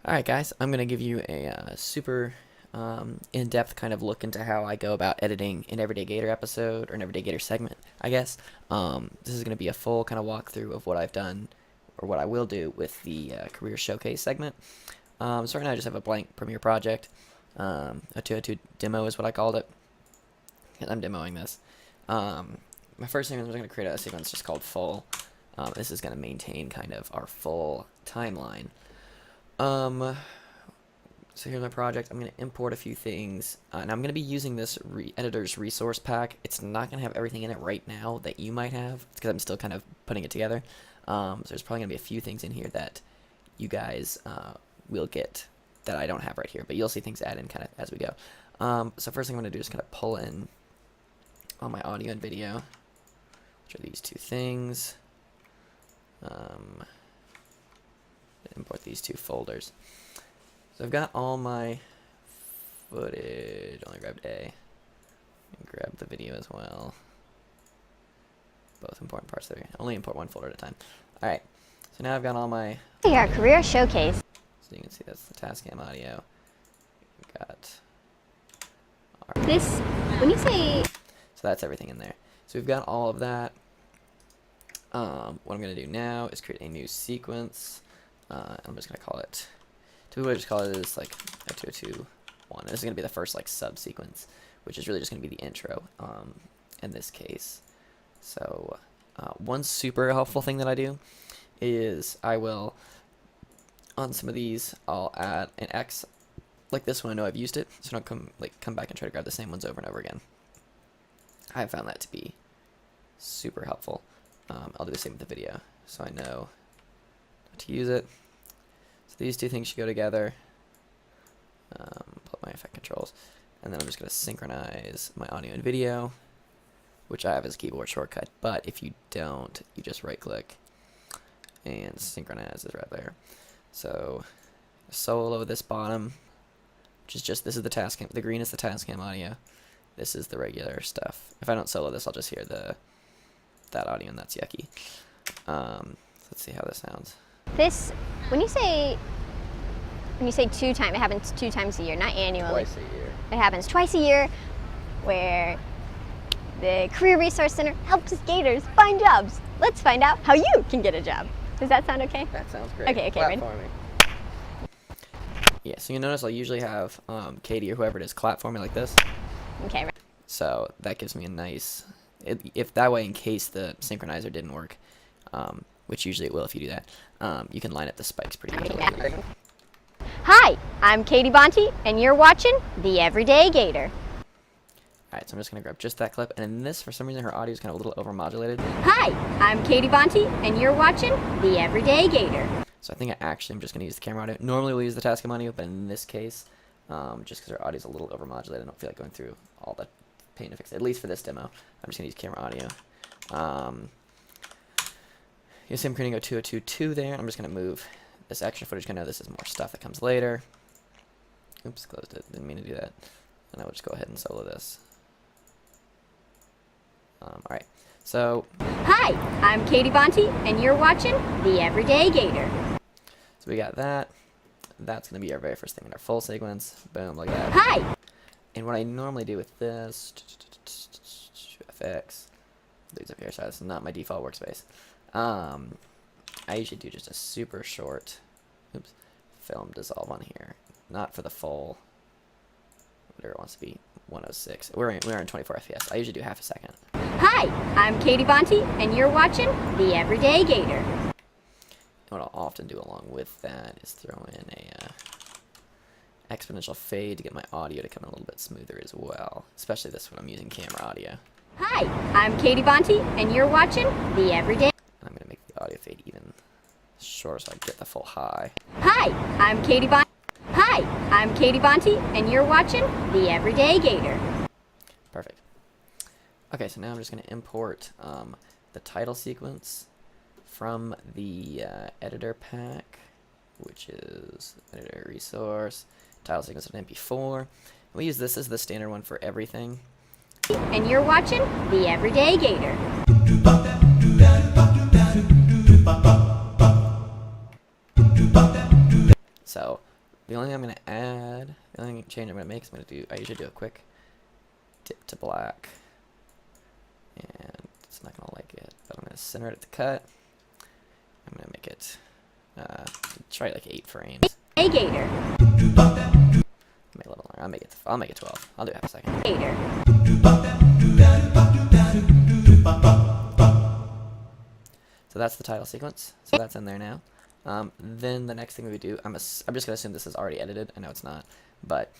Alright guys, I'm going to give you a super in-depth kind of look into how I go about editing an Everyday Gator episode, or an Everyday Gator segment, I guess. This is going to be a full kind of walkthrough of what I've done, or what I will do with the Career Showcase segment. So right now I just have a blank Premiere project. A 202 demo is what I called it. I'm demoing this. My first thing is I'm going to create a sequence just called full. This is going to maintain kind of our full timeline. So here's my project. I'm going to import a few things, and I'm going to be using this editor's resource pack. It's not going to have everything in it right now that you might have. It's because I'm still kind of putting it together. So there's probably going to be a few things in here that you guys will get that I don't have right here, but you'll see things add in kind of as we go. So first thing I'm going to do is kind of pull in all my audio and video, which are these two things. Import these two folders. So I've got all my footage. Only grabbed A. And grab the video as well. Both important parts there. Only import one folder at a time. Alright. So now I've got all my... Our Career Showcase. So you can see that's the Tascam audio. We've got... This, when you say... So that's everything in there. So we've got all of that. What I'm going to do now is create a new sequence. I'm just going to call it... Typically I just call it is like a 202.1. This is going to be the first like sub-sequence, which is really just going to be the intro in this case. So one super helpful thing that I do is I will, on some of these, I'll add an X like this one. I know I've used it, so I don't come back and try to grab the same ones over and over again. I found that to be super helpful. I'll do the same with the video, so I know how to use it. So these two things should go together. Put my effect controls, and then I'm just going to synchronize my audio and video, which I have as a keyboard shortcut. But if you don't, you just right-click and synchronize is right there. So solo this bottom, which is just this is the Tascam. The green is the Tascam audio. This is the regular stuff. If I don't solo this, I'll just hear that audio, and that's yucky. Let's see how this sounds. This, when you say 2 times, it happens 2 times a year, not annually. Twice a year. It happens twice a year, where the Career Resource Center helps Gators find jobs. Let's find out how you can get a job. Does that sound okay? That sounds great. Okay, ready? Yeah, so you notice I'll usually have Katie or whoever it is clap for me like this. Okay, right. So that gives me a nice, if that way in case the synchronizer didn't work, which usually it will if you do that, you can line up the spikes pretty easily. Hi, I'm Katie Bonte, and you're watching The Everyday Gator. Alright, so I'm just going to grab just that clip, and in this, for some reason, her audio is kind of a little overmodulated. Hi, I'm Katie Bonte, and you're watching The Everyday Gator. So I think I'm just going to use the camera audio. Normally we'll use the Tascam audio, but in this case, just because her audio is a little overmodulated, I don't feel like going through all the pain to fix it, at least for this demo. I'm just going to use camera audio. You see I'm creating a 202.2 there. I'm just going to move this extra footage, because I know this is more stuff that comes later. Oops, closed it. Didn't mean to do that. And I will just go ahead and solo this. Alright, so... Hi, I'm Katie Bonte, and you're watching The Everyday Gator. So we got that. That's going to be our very first thing in our full sequence. Boom, like that. Hi! And what I normally do with this... FX. These up here, sorry, this is not my default workspace. I usually do just a super short film dissolve on here. Not for the full, whatever it wants to be, 106. We're in 24 FPS. I usually do half a second. Hi, I'm Katie Bonte, and you're watching The Everyday Gator. And what I'll often do along with that is throw in a exponential fade to get my audio to come in a little bit smoother as well. Especially this when I'm using camera audio. Hi, I'm Katie Bonte, and you're watching The Everyday. I'm going to make the audio fade even shorter so I get the full high. Hi, I'm Katie Bonte. Hi, I'm Katie Bonte, and you're watching The Everyday Gator. Perfect. Okay, so now I'm just going to import the title sequence from the editor pack, which is editor resource, title sequence of MP4. We use this as the standard one for everything. And you're watching The Everyday Gator. So The only thing I'm gonna add, the only change I'm gonna make is I usually do a quick dip to black, and it's not gonna like it, but I'm gonna center it at the cut. I'm gonna make it, try like 8 frames. Hey, Gator. Make it a little longer. I'll make it 12. I'll do half a second. Gator. So that's the title sequence. So that's in there now. Then the next thing we do, I'm just gonna assume this is already edited. I know it's not, but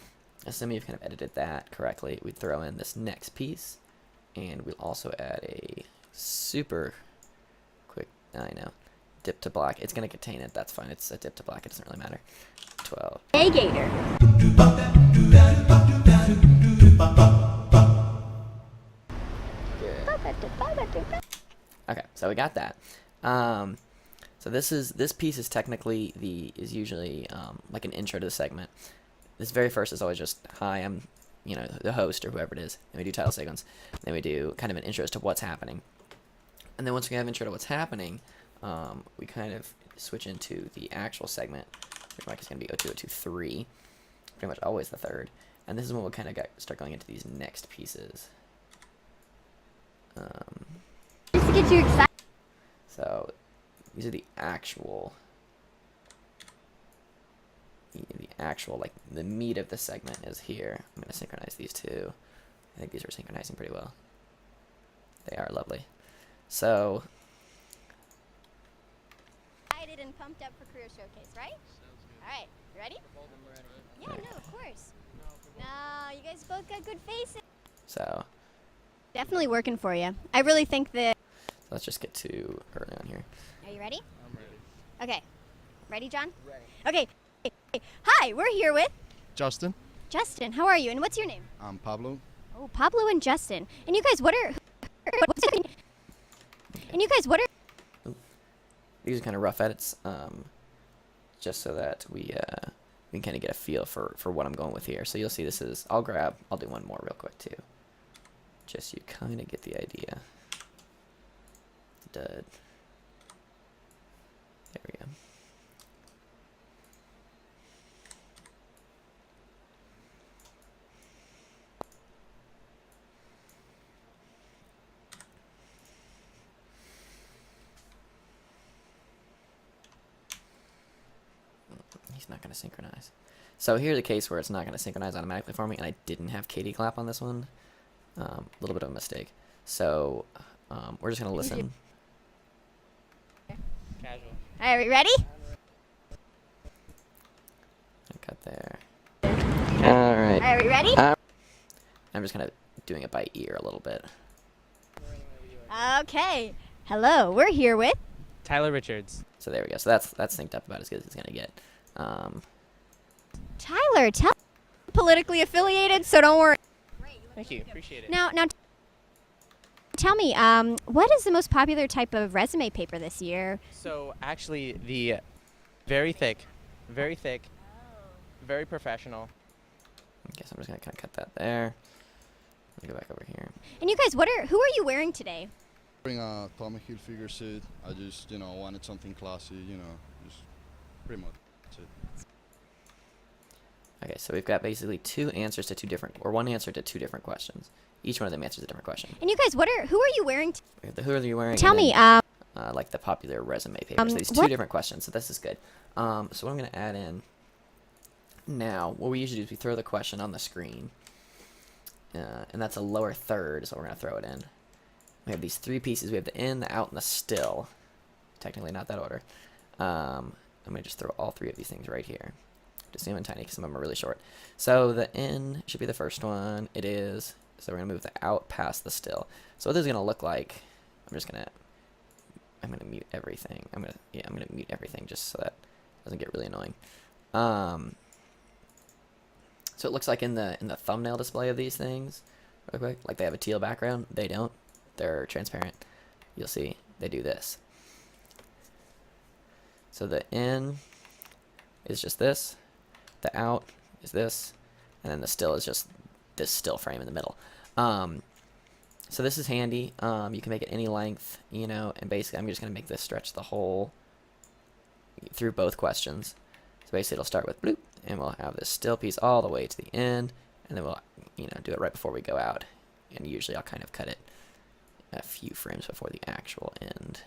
assuming you've kind of edited that correctly, we'd throw in this next piece, and we'll also add a super quick, I know, dip to black. It's gonna contain it. That's fine. It's a dip to black. It doesn't really matter. 12. Hey, Gator. Okay, so we got that. So this piece is technically usually like an intro to the segment. This very first is always just, hi, I'm the host or whoever it is, and we do title sequence. Then we do kind of an intro as to what's happening, and then once we have intro to what's happening, we kind of switch into the actual segment. Which like is going to be 02023, pretty much always the third, and this is when we'll kind of start going into these next pieces. Just to get you excited. So these are the actual like the meat of the segment is here. I'm going to synchronize these two. I think these are synchronizing pretty well. They are lovely. So Excited and pumped up for Career Showcase, right? All right, you ready? Yeah, no, of course. No, you guys both got good faces. So Definitely working for you. I really think that. let's just get to early on here. Are you ready? I'm ready. Okay. Ready, John? Ready. Okay. Hi, we're here with Justin. Justin. How are you? And what's your name? I'm Pablo. Oh, Pablo and Justin. And you guys, what are? And you guys, what are? These are kind of rough edits, just so that we can kind of get a feel for what I'm going with here. So you'll see this is, I'll do one more real quick too, just so you kind of get the idea. Dud. There we go. He's not going to synchronize. So here's a case where it's not going to synchronize automatically for me, and I didn't have Katie clap on this one. A little bit of a mistake. So we're just going to listen. Casual. All right, ready? Cut there. All right. All right, ready? I'm just kind of doing it by ear a little bit. Okay. Hello, we're here with. Tyler Richards. So there we go. So that's synced up about as good as it's going to get. Tyler, politically affiliated, so don't worry. Thank you. Appreciate it. Now, tell me, what is the most popular type of resume paper this year? So actually, the very thick, very professional. Okay, so I'm just going to kind of cut that there. Let me go back over here. And you guys, who are you wearing today? Wearing a Tommy Hilfiger suit. I just, wanted something classy, just pretty much that's it. Okay, so we've got basically one answer to two different questions. Each one of them answers a different question. And you guys, who are you wearing? We have the who are you wearing? Tell and me, then, like the popular resume papers. So these two what- different questions. So this is good. So what I'm going to add in now, what we usually do is we throw the question on the screen, and that's a lower third, so we're going to throw it in. We have these three pieces. We have the in, the out, and the still. Technically not that order. I'm going to just throw all three of these things right here. Just zoom in tiny because some of them are really short. So the in should be the first one. It is. So we're going to move the out past the still. So what this is going to look like, I'm going to mute everything. I'm going to mute everything just so that it doesn't get really annoying. So it looks like in the thumbnail display of these things, real quick, like they have a teal background. They don't. They're transparent. You'll see they do this. So the in is just this, the out is this, and then the still is just this still frame in the middle. So this is handy. You can make it any length, and basically I'm just going to make this stretch the whole through both questions. So basically it'll start with bloop, and we'll have this still piece all the way to the end, and then we'll, do it right before we go out. And usually I'll kind of cut it a few frames before the actual end,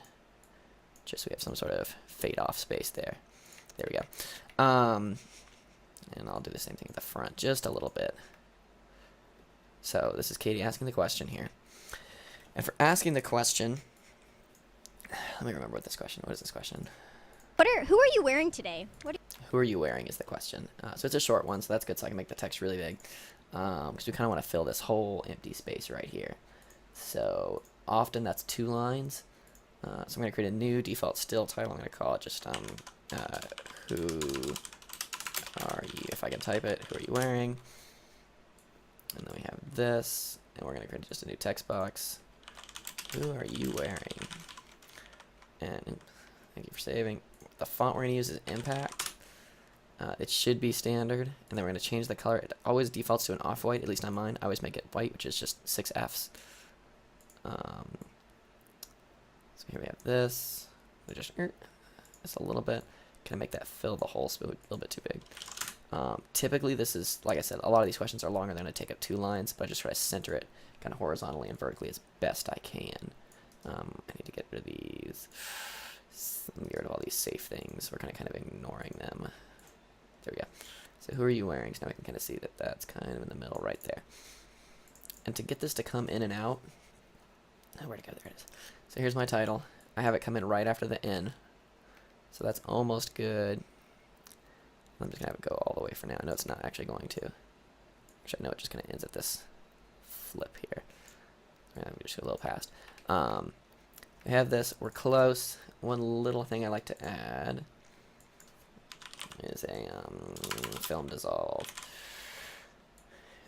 just so we have some sort of fade off space there. There we go. And I'll do the same thing at the front, just a little bit. So this is Katie asking the question here. And for asking the question, let me remember what is this question? Who are you wearing today? Who are you wearing is the question. So it's a short one, so that's good, so I can make the text really big. Because we kind of want to fill this whole empty space right here. So often that's 2 lines. So I'm going to create a new default still title. I'm going to call it just who are you, if I can type it, who are you wearing? And then we have this, and we're going to create just a new text box. Who are you wearing? And thank you for saving. The font we're going to use is Impact. It should be standard, and then we're going to change the color. It always defaults to an off-white, at least on mine. I always make it white, which is just 6 Fs. So here we have this. We just a little bit. Kind of make that fill the whole space a little bit too big. Typically, this is, like I said, a lot of these questions are longer. They're going to take up 2 lines, but I just try to center it kind of horizontally and vertically as best I can. I need to get rid of these. Let me get rid of all these safe things. We're kind of ignoring them. There we go. So who are you wearing? So now we can kind of see that that's kind of in the middle right there. And to get this to come in and out, where'd it go? There it is. So here's my title. I have it come in right after the N. So that's almost good. I'm just going to have it go all the way for now. I know it's not actually going to. Actually, I know it just kind of ends at this flip here. I'm just go a little past. We have this. We're close. One little thing I like to add is a film dissolve.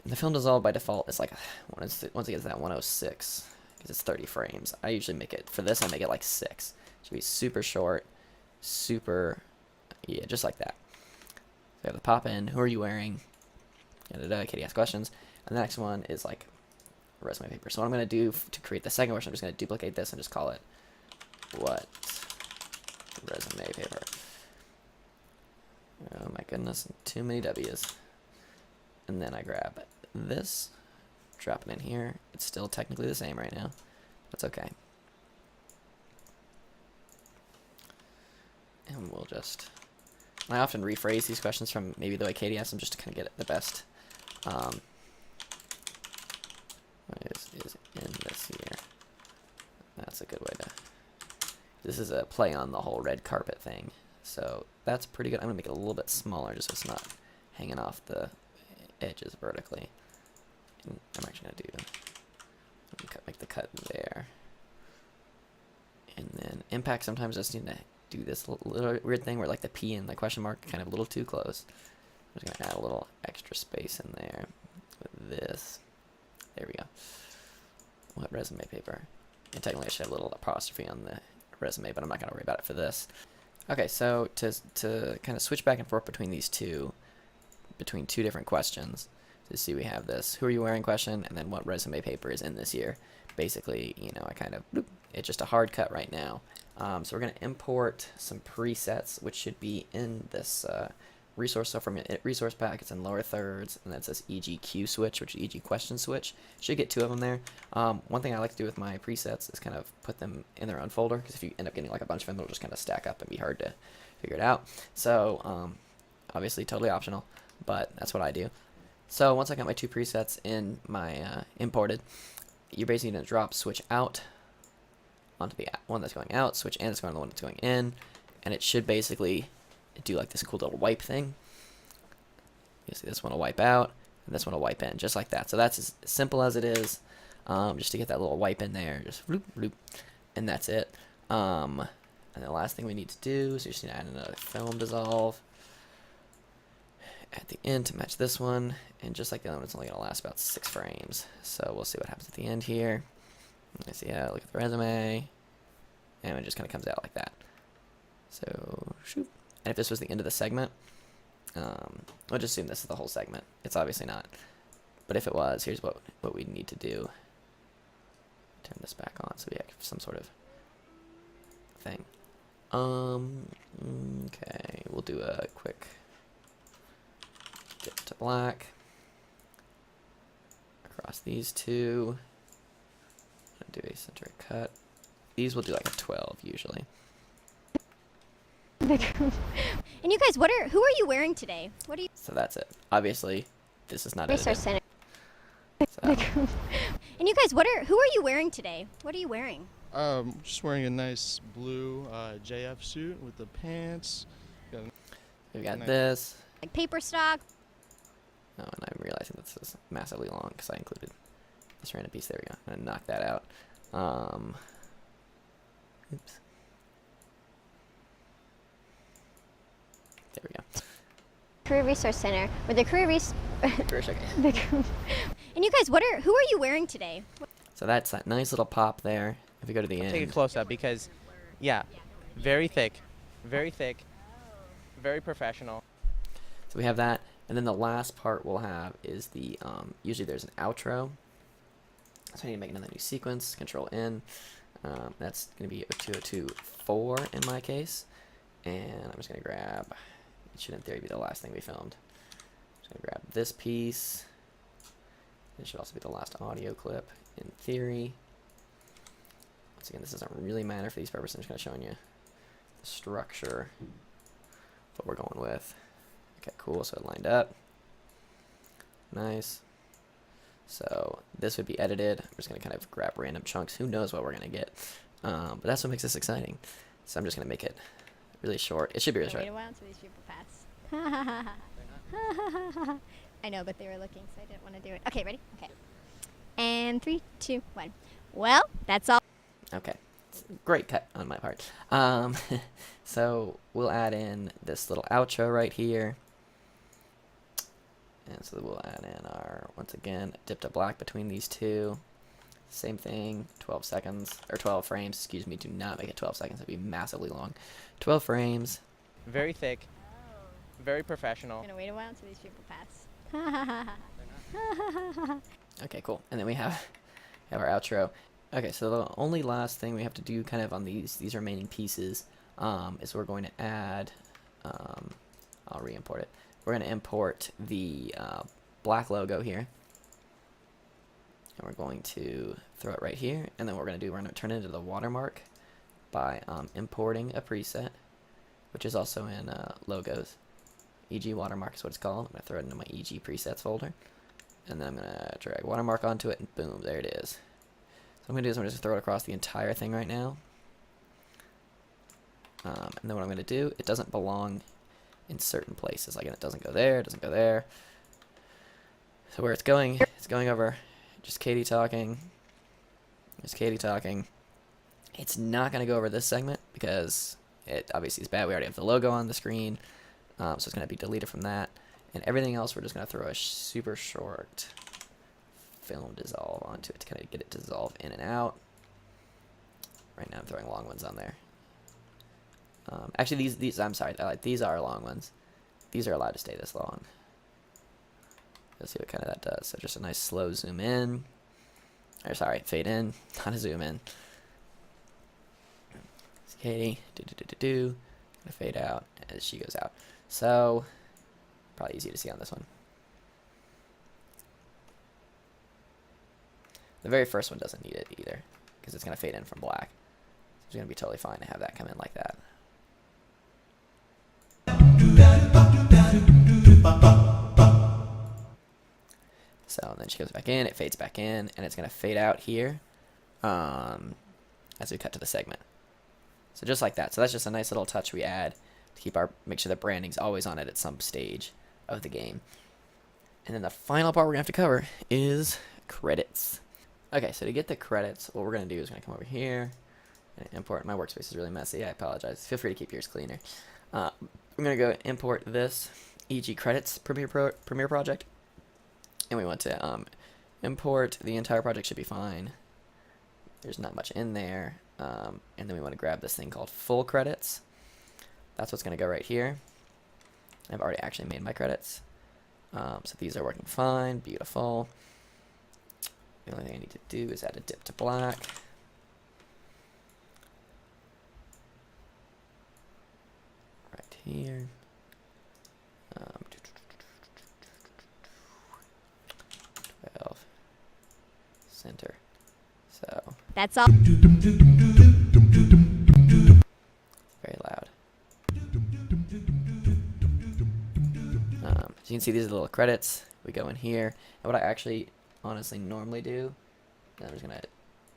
And the film dissolve by default is like, once it gets that 106, because it's 30 frames, I usually make it, for this I make it like 6. It should be super short, super, yeah, just like that. So we have the pop in, who are you wearing? Katie asks questions. And the next one is like resume paper. So what I'm going to do to create the second question, I'm just going to duplicate this and just call it what resume paper. Oh my goodness, too many W's. And then I grab this, drop it in here. It's still technically the same right now. That's okay. And we'll just, I often rephrase these questions from maybe the way Katie asked them just to kind of get the best. Is in this here. That's a good way to, this is a play on the whole red carpet thing. So that's pretty good. I'm going to make it a little bit smaller just so it's not hanging off the edges vertically. And I'm actually going to make the cut there. And then impact, sometimes I just need to do this little weird thing where like the P and the question mark kind of a little too close. I'm just going to add a little extra space in there with this. There we go. What resume paper? And technically I should have a little apostrophe on the resume, but I'm not going to worry about it for this. Okay, so to kind of switch back and forth between these two, between 2 different questions, to see we have this who are you wearing question, and then what resume paper is in this year. Basically, I kind of, bloop, it's just a hard cut right now. So we're going to import some presets, which should be in this resource. So from your resource pack, it's in lower thirds, and that says EGQ switch, which is EG question switch. Should get 2 of them there. One thing I like to do with my presets is kind of put them in their own folder, because if you end up getting like a bunch of them, it'll just kind of stack up and be hard to figure it out. So obviously totally optional, but that's what I do. So once I got my 2 presets in my imported, you're basically going to drop switch out onto the one that's going out, switch in is going to the one that's going in, and it should basically do like this cool little wipe thing. You see this one will wipe out, and this one will wipe in, just like that. So that's as simple as it is, just to get that little wipe in there, just bloop, bloop, and that's it. And the last thing we need to do is we just need to add another film dissolve at the end to match this one, and just like the other one, it's only going to last about 6 frames. So we'll see what happens at the end here. Let's see, look at the resume, and it just kind of comes out like that. So, shoot. And if this was the end of the segment, we'll just assume this is the whole segment. It's obviously not. But if it was, here's what we need to do. Turn this back on so we have some sort of thing. Okay, we'll do a quick black. Across these two. Do a center cut. These will do like a 12 usually. And you guys, who are you wearing today? What are you? So that's it. Obviously, this is not Resource edited. center. So, And you guys, who are you wearing today? What are you wearing? Just wearing a nice blue JF suit with the pants. we've got this. Like paper stock. Oh, and I'm realizing this is massively long because I included this random piece. There we go. I'm gonna knock that out. Oops. There we go. Career Resource Center, where the First, okay. And you guys, who are you wearing today? So that's that nice little pop there. If we go to the end. Take a close up because, yeah, very thick, very professional. So we have that, and then the last part we'll have is the usually there's an outro. So I need to make another new sequence. Control N. That's gonna be 0204 in my case, and I'm just gonna grab. It should in theory be the last thing we filmed. I'm just gonna grab this piece. It should also be the last audio clip in theory. Once again, this doesn't really matter for these purposes. I'm just gonna showing you the structure, what we're going with. Okay, cool. So it lined up. Nice. So this would be edited. I'm just gonna kind of grab random chunks. Who knows what we're gonna get? But that's what makes this exciting. So I'm just gonna make it really short. It should be really short. Wait a while until these people pass. I know, but they were looking, so I didn't want to do it. Okay, ready? Okay. And 3, 2, 1. Well, that's all. Okay, great cut on my part. So we'll add in this little outro right here. And so we'll add in our, once again, dip to black between these two. Same thing, 12 seconds, or 12 frames, excuse me, do not make it 12 seconds, that'd be massively long. 12 frames. Very thick, very professional. I'm gonna wait a while until these people pass. Okay, cool. And then we have our outro. Okay, so the only last thing we have to do kind of on these remaining pieces is we're going to add, I'll re-import it. We're going to import the black logo here. And we're going to throw it right here. And then what we're going to turn it into the watermark by importing a preset, which is also in logos. EG watermark is what it's called. I'm going to throw it into my EG presets folder. And then I'm going to drag watermark onto it, and boom, there it is. So what I'm going to do is I'm just going to throw it across the entire thing right now. And then what I'm going to do, it doesn't belong in certain places. Like, it doesn't go there, it doesn't go there. So where it's going over just Katie talking. Just Katie talking. It's not going to go over this segment because it obviously is bad. We already have the logo on the screen. So it's going to be deleted from that. And everything else, we're just going to throw a super short film dissolve onto it to kind of get it to dissolve in and out. Right now I'm throwing long ones on there. Actually, these I'm sorry, these are long ones. These are allowed to stay this long. Let's see what kind of that does. So just a nice slow zoom in. Or sorry, fade in, not a zoom in. It's Katie, gonna fade out as she goes out. So probably easy to see on this one. The very first one doesn't need it either because it's gonna fade in from black. So it's gonna be totally fine to have that come in like that. So then she goes back in, it fades back in, and it's going to fade out here as we cut to the segment. So just like that. So that's just a nice little touch we add to make sure the branding's always on it at some stage of the game. And then the final part we're going to have to cover is credits. Okay, so to get the credits, what we're going to do is we're going to come over here and import. My workspace is really messy. I apologize. Feel free to keep yours cleaner. I'm going to go import this EG credits Premiere project. And we want to import the entire project. Should be fine. There's not much in there. And then we want to grab this thing called full credits. That's what's going to go right here. I've already actually made my credits. So these are working fine. Beautiful. The only thing I need to do is add a dip to black. Right here. enter. So That's all. very loud. As you can see, these are the little credits. We go in here, and what I actually honestly normally do, I'm just gonna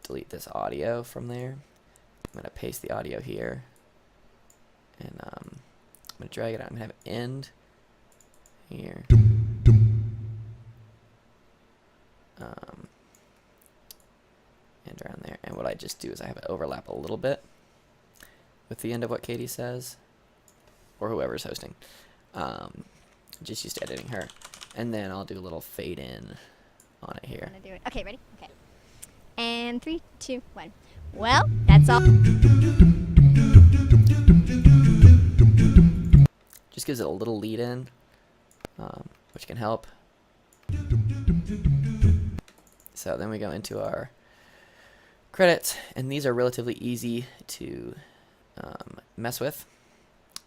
delete this audio from there. I'm gonna paste the audio here, and I'm gonna drag it out. I'm gonna have end here. And around there. And what I just do is I have it overlap a little bit with the end of what Katie says, or whoever's hosting. Just used to editing her, and then I'll do a little fade in on it here. I'm gonna do it. Okay, ready? Okay. And 3, 2, 1. Well, that's all. Just gives it a little lead in, which can help. So then we go into our credits, and these are relatively easy to mess with.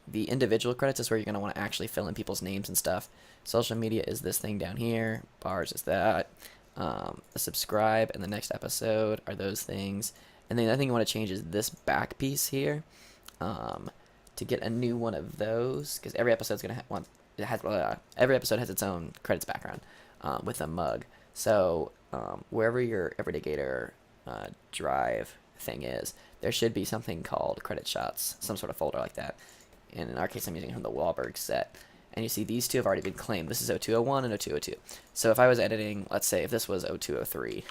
The individual credits is where you're going to want to actually fill in people's names and stuff. Social media is this thing down here. Bars is that. Subscribe and the next episode are those things. And then the other thing you want to change is this back piece here. To get a new one of those, because every episode's going to have one. Every episode has its own credits background with a mug. So wherever your Everyday Gator drive thing is, there should be something called credit shots, some sort of folder like that. And in our case, I'm using it from the Wahlberg set. And you see these two have already been claimed. This is 0201 and 0202. So if I was editing, let's say if this was 0203,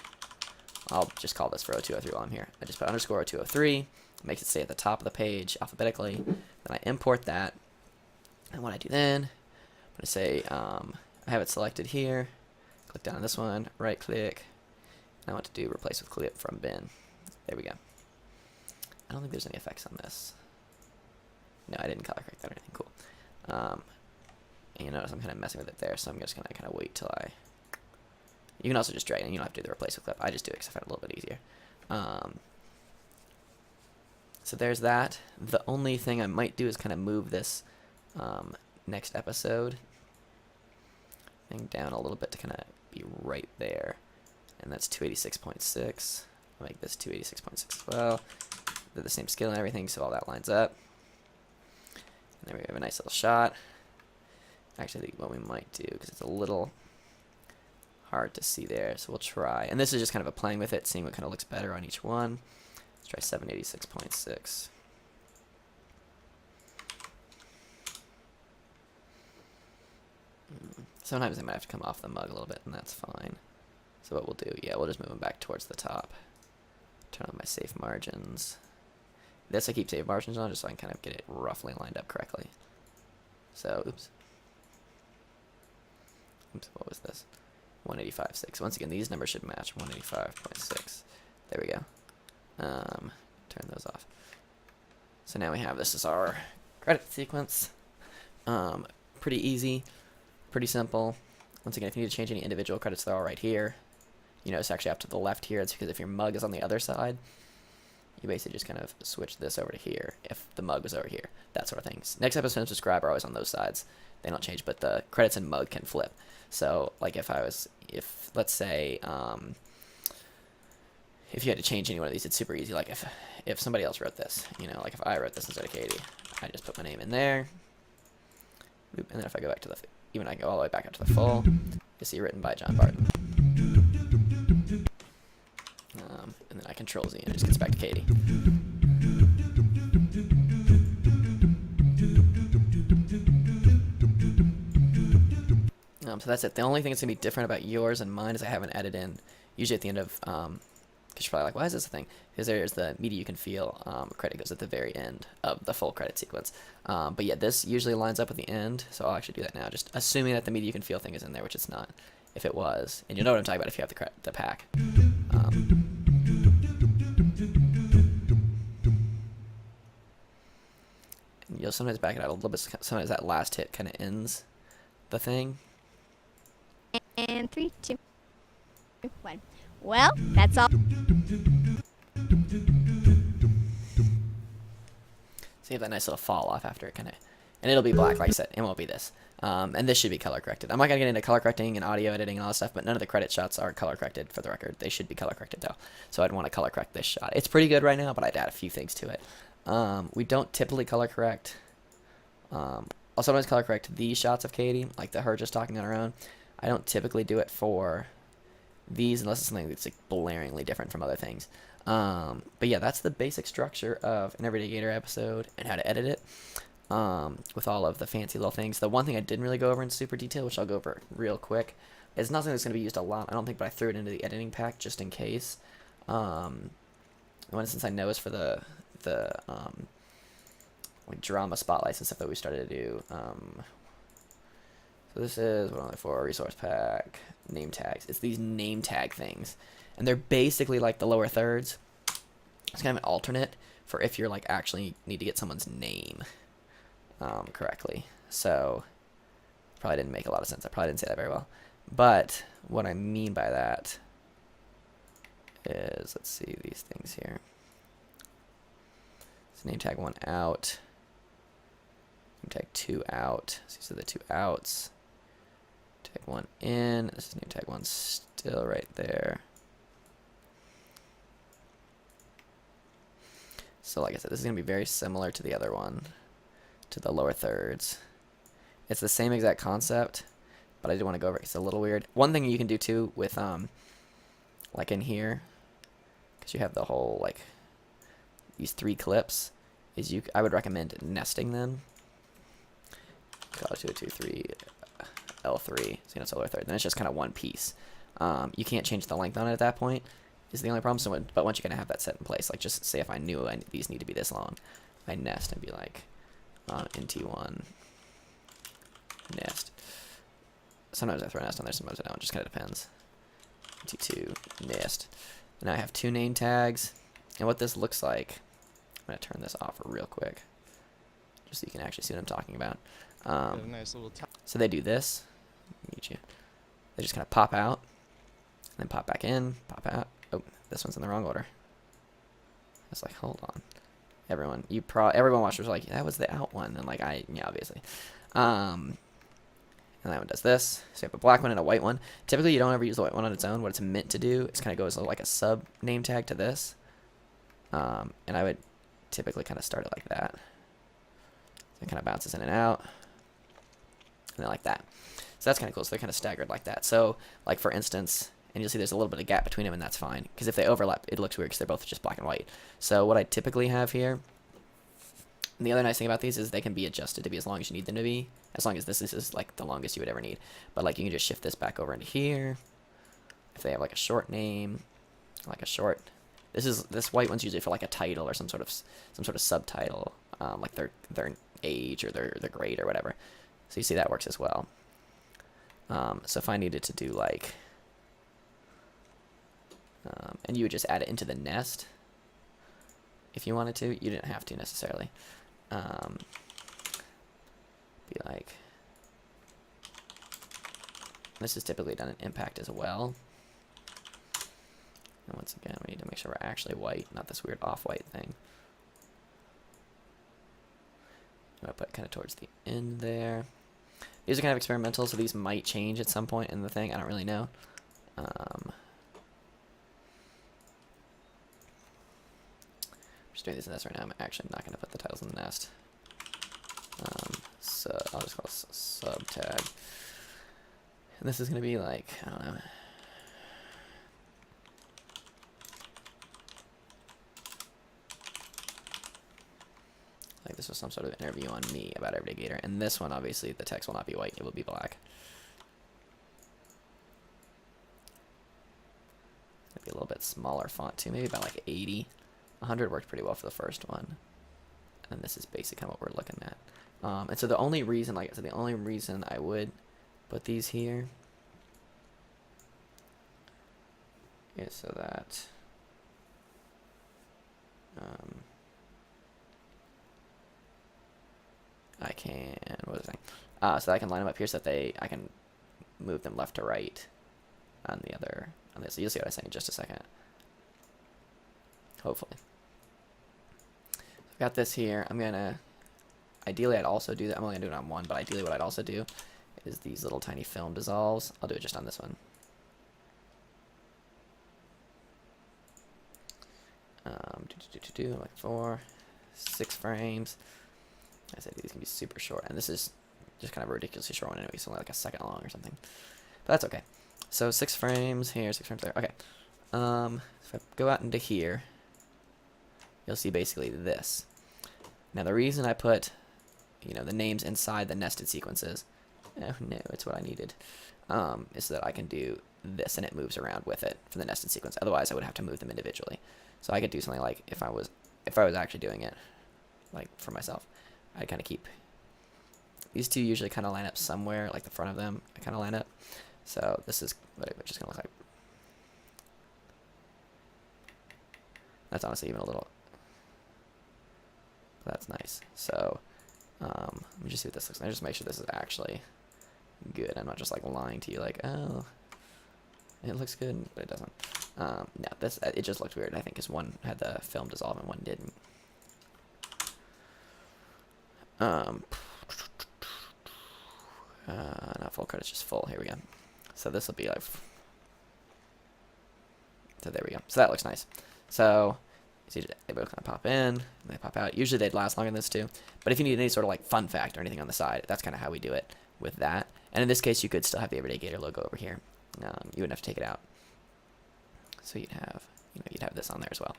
I'll just call this for 0203 while I'm here. I just put underscore 0203, makes it stay at the top of the page alphabetically. Then I import that. And what I do then, I'm going to say, I have it selected here. Click down on this one, right click. And I want to do replace with clip from bin. There we go. I don't think there's any effects on this. No, I didn't color correct that or anything. Cool. And you notice I'm kind of messing with it there, so I'm just going to kind of wait till I... You can also just drag it, and you don't have to do the replace with clip. I just do it because I find it a little bit easier. So there's that. The only thing I might do is kind of move this next episode thing down a little bit to kind of be right there. And that's 286.6. I'll make this 286.6 as well. They're the same scale and everything, so all that lines up. And there we have a nice little shot. Actually, what we might do, because it's a little hard to see there, so we'll try. And this is just kind of a playing with it, seeing what kind of looks better on each one. Let's try 786.6. Sometimes they might have to come off the mug a little bit, and that's fine. So what we'll do, yeah, we'll just move them back towards the top. Turn on my safe margins. This I keep save margins on just so I can kind of get it roughly lined up correctly. So, oops, what was this? 185.6. Once again, these numbers should match 185.6. There we go. Turn those off. So now we have this is our credit sequence. Pretty easy, pretty simple. Once again, if you need to change any individual credits, they're all right here. You notice actually up to the left here, it's because if your mug is on the other side, you basically just kind of switch this over to here if the mug was over here, that sort of things. Next episode and subscribe are always on those sides. They don't change, but the credits and mug can flip. So like if let's say, if you had to change any one of these, it's super easy. Like if somebody else wrote this, you know, like if I wrote this instead of Katie, I just put my name in there. And then if I go back to the, even I go all the way back up to the full, you see written by John Barton. And then I Control Z and it just gets back to Katie. So that's it. The only thing that's going to be different about yours and mine is I haven't added in, usually at the end of, because you're probably like, why is this a thing? Because there's the media you can feel credit goes at the very end of the full credit sequence. But yeah, this usually lines up with the end, so I'll actually do that now, just assuming that the media you can feel thing is in there, which it's not. If it was, and you'll know what I'm talking about if you have the pack. And you'll sometimes back it out a little bit, sometimes that last hit kind of ends the thing. And 3, 2, 1. Well, that's all. So you have that nice little fall off after it kind of, and it'll be black, like I said, it won't be this. And this should be color corrected. I'm not going to get into color correcting and audio editing and all that stuff, but none of the credit shots are color corrected for the record. They should be color corrected though. So I'd want to color correct this shot. It's pretty good right now, but I'd add a few things to it. We don't typically color correct. I'll sometimes color correct these shots of Katie, like her just talking on her own. I don't typically do it for these unless it's something that's like blaringly different from other things. But yeah, that's the basic structure of an Everyday Gator episode and how to edit it. With all of the fancy little things. The one thing I didn't really go over in super detail, which I'll go over real quick, is nothing that's going to be used a lot, I don't think, but I threw it into the editing pack just in case. One instance I know is for the like drama spotlights and stuff that we started to do. So this is what I'm looking for, resource pack, name tags. It's these name tag things, and they're basically like the lower thirds. It's kind of an alternate for if you're like actually need to get someone's name correctly. So probably didn't make a lot of sense. I probably didn't say that very well. But what I mean by that is, let's see these things here. So name tag 1 out. Name tag 2 out. So these are the 2 outs. Tag 1 in. This is name tag 1 still right there. So like I said, this is going to be very similar to the other one, to the lower thirds. It's the same exact concept, but I do want to go over it. It's a little weird. One thing you can do too with like in here, because you have the whole like these 3 clips, is I would recommend nesting them. Call it 2, 2, 3, L3. So it's a lower third. Then it's just kind of one piece. You can't change the length on it at that point. Is the only problem. So but once you're gonna have that set in place, like just say if I knew these need to be this long, I nest and be like nt1 nest. Sometimes I throw nest on there, sometimes I don't. It just kind of depends. nt2 nest. And I have 2 name tags. And what this looks like, I'm gonna turn this off real quick, just so you can actually see what I'm talking about. Nice little So they do this. Meet you. They just kind of pop out, and then pop back in, pop out. Oh, this one's in the wrong order. It's like, hold on. Everyone watchers was like, that was the out one, and like yeah, obviously. And that one does this. So you have a black one and a white one. Typically, you don't ever use the white one on its own. What it's meant to do is kind of go as like a sub name tag to this. And I would typically kind of start it like that. So it kind of bounces in and out, and then like that. So that's kind of cool. So they're kind of staggered like that. So like for instance, and you'll see there's a little bit of gap between them, and that's fine. Because if they overlap, it looks weird because they're both just black and white. So what I typically have here, and the other nice thing about these is they can be adjusted to be as long as you need them to be. As long as this is like the longest you would ever need. But like you can just shift this back over into here. If they have like a short name, like a short, this white one's usually for like a title or some sort of subtitle, like their age or their grade or whatever. So you see that works as well. So if I needed to do like, and you would just add it into the nest if you wanted to. You didn't have to necessarily. Be like, this is typically done in impact as well. And once again, we need to make sure we're actually white, not this weird off-white thing. I'm gonna put kind of towards the end there. These are kind of experimental, so these might change at some point in the thing. I don't really know. Just doing this in this right now. I'm actually not going to put the titles in the nest. So I'll just call this sub tag. And this is going to be like, I don't know. Like this was some sort of interview on me about Everyday Gator. And this one, obviously, the text will not be white. It will be black. Maybe a little bit smaller font too. Maybe about like 80. 100 worked pretty well for the first one. And this is basically kind of what we're looking at. And so the only reason, like I said, the only reason I would put these here is so that I can, what was I saying? So that I can line them up here so that I can move them left to right on the other, on this. So you'll see what I'm saying in just a second. Hopefully. I've got this here. I'm gonna, ideally I'd also do that. I'm only gonna do it on one, but ideally what I'd also do is these little tiny film dissolves. I'll do it just on this one. Like 4, 6 frames. I said these can be super short, and this is just kind of a ridiculously short one anyway. It's only like a second long or something, but that's okay. So 6 frames here, 6 frames there. Okay. If I go out into here, you'll see basically this. Now the reason I put, you know, the names inside the nested sequences, oh no, it's what I needed, is so that I can do this and it moves around with it for the nested sequence. Otherwise, I would have to move them individually. So I could do something like if I was actually doing it, like for myself, I'd kind of keep these two usually kind of line up somewhere, like the front of them, I kind of line up. So this is what it's just gonna look like. That's honestly even a little. That's nice. So let me just see what this looks like. Just make sure this is actually good. I'm not just like lying to you, like, oh, it looks good, but it doesn't. No, this it just looked weird. I think because one had the film dissolve and one didn't. Not full credits, just full. Here we go. So this will be like. So there we go. So that looks nice. So see, they both kind of pop in, and they pop out. Usually they'd last longer than this too. But if you need any sort of like fun fact or anything on the side, that's kind of how we do it with that. And in this case, you could still have the Everyday Gator logo over here. You wouldn't have to take it out. So you'd have, you'd have this on there as well.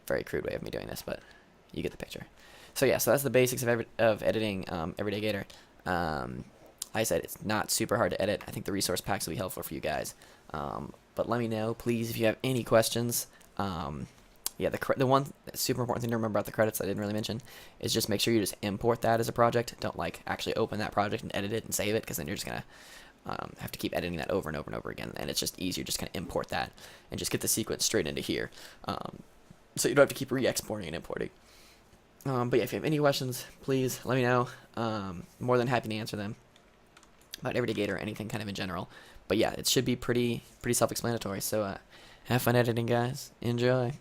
Very crude way of me doing this, but you get the picture. So yeah, so that's the basics of editing Everyday Gator. Like I said, it's not super hard to edit. I think the resource packs will be helpful for you guys. But let me know, please, if you have any questions. Yeah, the one super important thing to remember about the credits I didn't really mention is just make sure you just import that as a project. Don't like actually open that project and edit it and save it, because then you're just gonna have to keep editing that over and over and over again, and it's just easier just kind of import that and just get the sequence straight into here, so you don't have to keep re-exporting and importing. But yeah, if you have any questions, please let me know. More than happy to answer them about Everyday Gator or anything kind of in general. But yeah, it should be pretty self-explanatory. So have fun editing, guys. Enjoy.